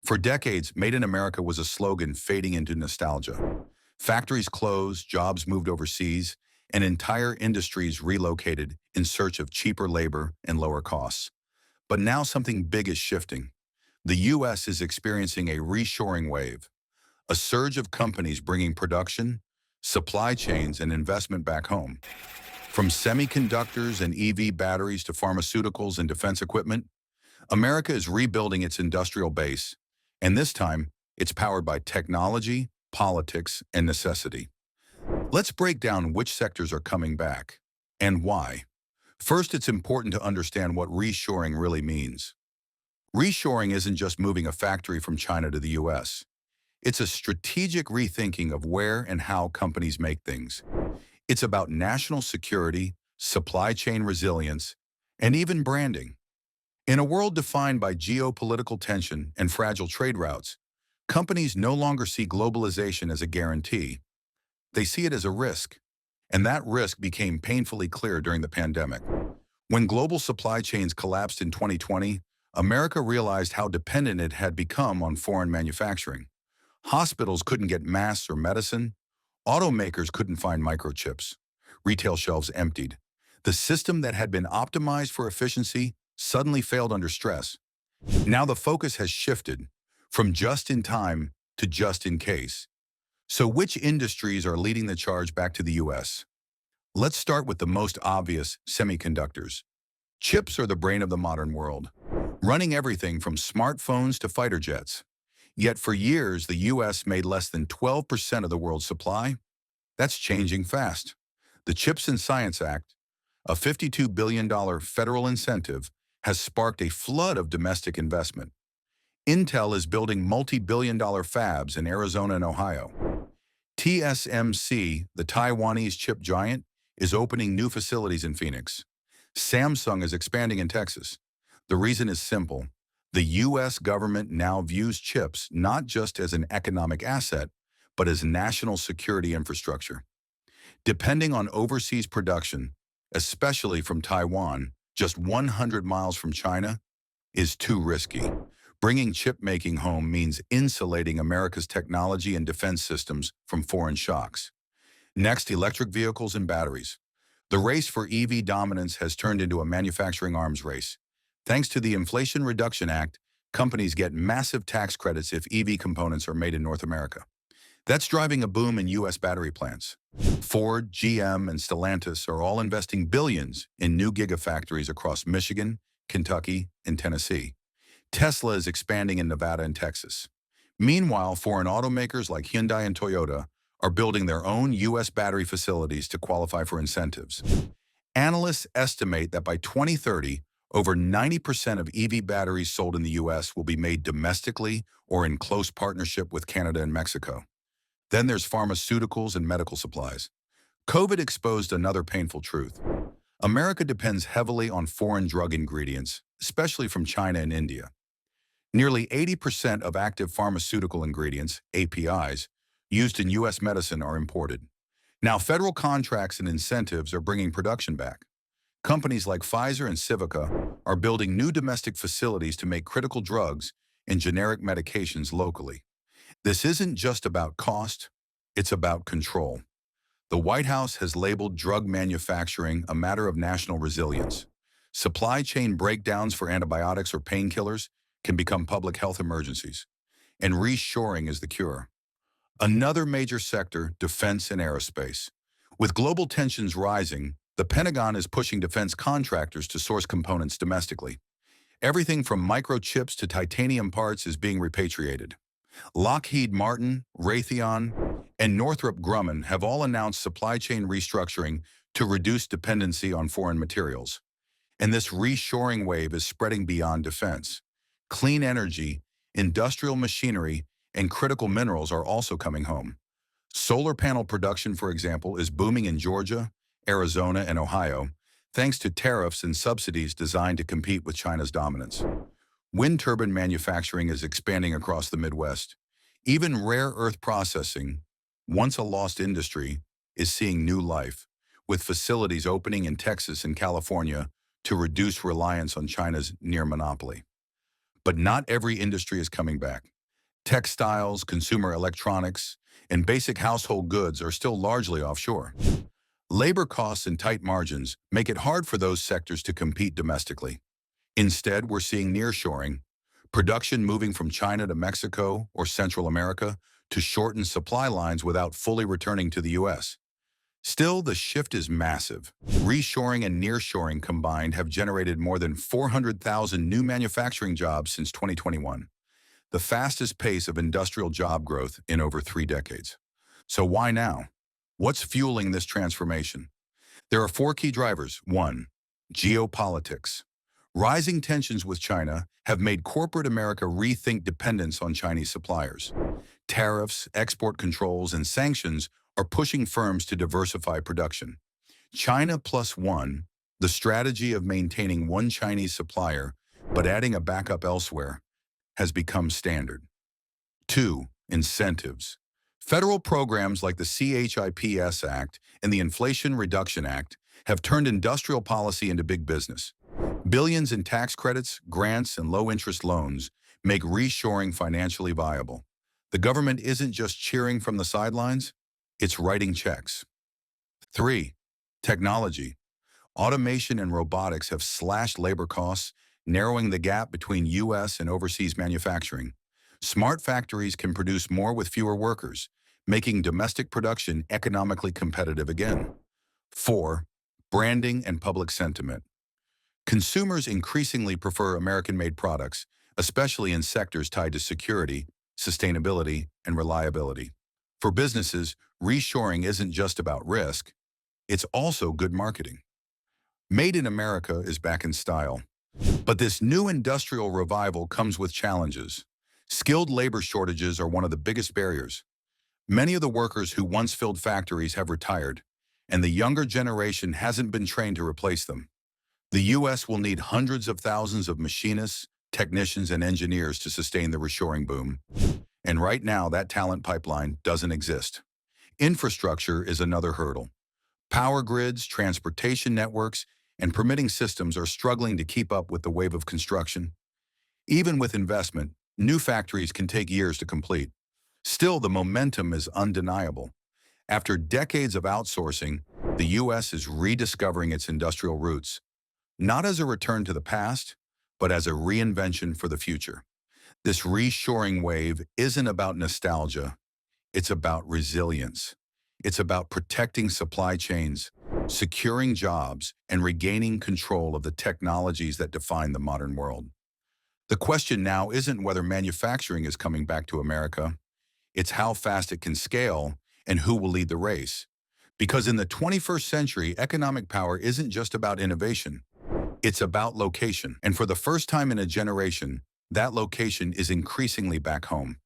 For decades, Made in America was a slogan fading into nostalgia. Factories closed, jobs moved overseas, and entire industries relocated in search of cheaper labor and lower costs. But now something big is shifting. The U.S. is experiencing a reshoring wave, a surge of companies bringing production, supply chains, and investment back home. From semiconductors and EV batteries to pharmaceuticals and defense equipment, America is rebuilding its industrial base, and this time, it's powered by technology, politics, and necessity. Let's break down which sectors are coming back and why. First, it's important to understand what reshoring really means. Reshoring isn't just moving a factory from China to the US. It's a strategic rethinking of where and how companies make things. It's about national security, supply chain resilience, and even branding. In a world defined by geopolitical tension and fragile trade routes, companies no longer see globalization as a guarantee. They see it as a risk. And that risk became painfully clear during the pandemic. When global supply chains collapsed in 2020, America realized how dependent it had become on foreign manufacturing. Hospitals couldn't get masks or medicine. Automakers couldn't find microchips. Retail shelves emptied. The system that had been optimized for efficiency suddenly failed under stress. Now the focus has shifted from just in time to just in case. So which industries are leading the charge back to the US? Let's start with the most obvious, semiconductors. Chips are the brain of the modern world, running everything from smartphones to fighter jets. Yet for years, the US made less than 12% of the world's supply. That's changing fast. The CHIPS and Science Act, a $52 billion federal incentive, has sparked a flood of domestic investment. Intel is building multi-billion-dollar fabs in Arizona and Ohio. TSMC, the Taiwanese chip giant, is opening new facilities in Phoenix. Samsung is expanding in Texas. The reason is simple. The U.S. government now views chips not just as an economic asset, but as national security infrastructure. Depending on overseas production, especially from Taiwan, just 100 miles from China, is too risky. Bringing chip-making home means insulating America's technology and defense systems from foreign shocks. Next, electric vehicles and batteries. The race for EV dominance has turned into a manufacturing arms race. Thanks to the Inflation Reduction Act, companies get massive tax credits if EV components are made in North America. That's driving a boom in U.S. battery plants. Ford, GM, and Stellantis are all investing billions in new gigafactories across Michigan, Kentucky, and Tennessee. Tesla is expanding in Nevada and Texas. Meanwhile, foreign automakers like Hyundai and Toyota are building their own U.S. battery facilities to qualify for incentives. Analysts estimate that by 2030, over 90% of EV batteries sold in the U.S. will be made domestically or in close partnership with Canada and Mexico. Then there's pharmaceuticals and medical supplies. COVID exposed another painful truth. America depends heavily on foreign drug ingredients, especially from China and India. Nearly 80% of active pharmaceutical ingredients, APIs, used in U.S. medicine are imported. Now, federal contracts and incentives are bringing production back. Companies like Pfizer and Civica are building new domestic facilities to make critical drugs and generic medications locally. This isn't just about cost, it's about control. The White House has labeled drug manufacturing a matter of national resilience. Supply chain breakdowns for antibiotics or painkillers can become public health emergencies, and reshoring is the cure. Another major sector, defense and aerospace. With global tensions rising, the Pentagon is pushing defense contractors to source components domestically. Everything from microchips to titanium parts is being repatriated. Lockheed Martin, Raytheon, and Northrop Grumman have all announced supply chain restructuring to reduce dependency on foreign materials. And this reshoring wave is spreading beyond defense. Clean energy, industrial machinery, and critical minerals are also coming home. Solar panel production, for example, is booming in Georgia, Arizona, and Ohio, thanks to tariffs and subsidies designed to compete with China's dominance. Wind turbine manufacturing is expanding across the Midwest. Even rare earth processing, once a lost industry, is seeing new life, with facilities opening in Texas and California to reduce reliance on China's near monopoly. But not every industry is coming back. Textiles, consumer electronics, and basic household goods are still largely offshore. Labor costs and tight margins make it hard for those sectors to compete domestically. Instead, we're seeing nearshoring, production moving from China to Mexico or Central America to shorten supply lines without fully returning to the U.S. Still, the shift is massive. Reshoring and nearshoring combined have generated more than 400,000 new manufacturing jobs since 2021, the fastest pace of industrial job growth in over 3 decades. So why now? What's fueling this transformation? There are 4 key drivers. 1. Geopolitics. Rising tensions with China have made corporate America rethink dependence on Chinese suppliers. Tariffs, export controls, and sanctions are pushing firms to diversify production. China plus one, the strategy of maintaining one Chinese supplier but adding a backup elsewhere, has become standard. 2. Incentives. Federal programs like the CHIPS Act and the Inflation Reduction Act have turned industrial policy into big business. Billions in tax credits, grants, and low-interest loans make reshoring financially viable. The government isn't just cheering from the sidelines, it's writing checks. 3. Technology. Automation and robotics have slashed labor costs, narrowing the gap between U.S. and overseas manufacturing. Smart factories can produce more with fewer workers, making domestic production economically competitive again. 4. Branding and public sentiment. Consumers increasingly prefer American-made products, especially in sectors tied to security, sustainability, and reliability. For businesses, reshoring isn't just about risk, it's also good marketing. Made in America is back in style. But this new industrial revival comes with challenges. Skilled labor shortages are one of the biggest barriers. Many of the workers who once filled factories have retired, and the younger generation hasn't been trained to replace them. The U.S. will need hundreds of thousands of machinists, technicians, and engineers to sustain the reshoring boom. And right now, that talent pipeline doesn't exist. Infrastructure is another hurdle. Power grids, transportation networks, and permitting systems are struggling to keep up with the wave of construction. Even with investment, new factories can take years to complete. Still, the momentum is undeniable. After decades of outsourcing, the U.S. is rediscovering its industrial roots, not as a return to the past, but as a reinvention for the future. This reshoring wave isn't about nostalgia, it's about resilience. It's about protecting supply chains, securing jobs, and regaining control of the technologies that define the modern world. The question now isn't whether manufacturing is coming back to America, it's how fast it can scale and who will lead the race. Because in the 21st century, economic power isn't just about innovation, it's about location. And for the first time in a generation, that location is increasingly back home.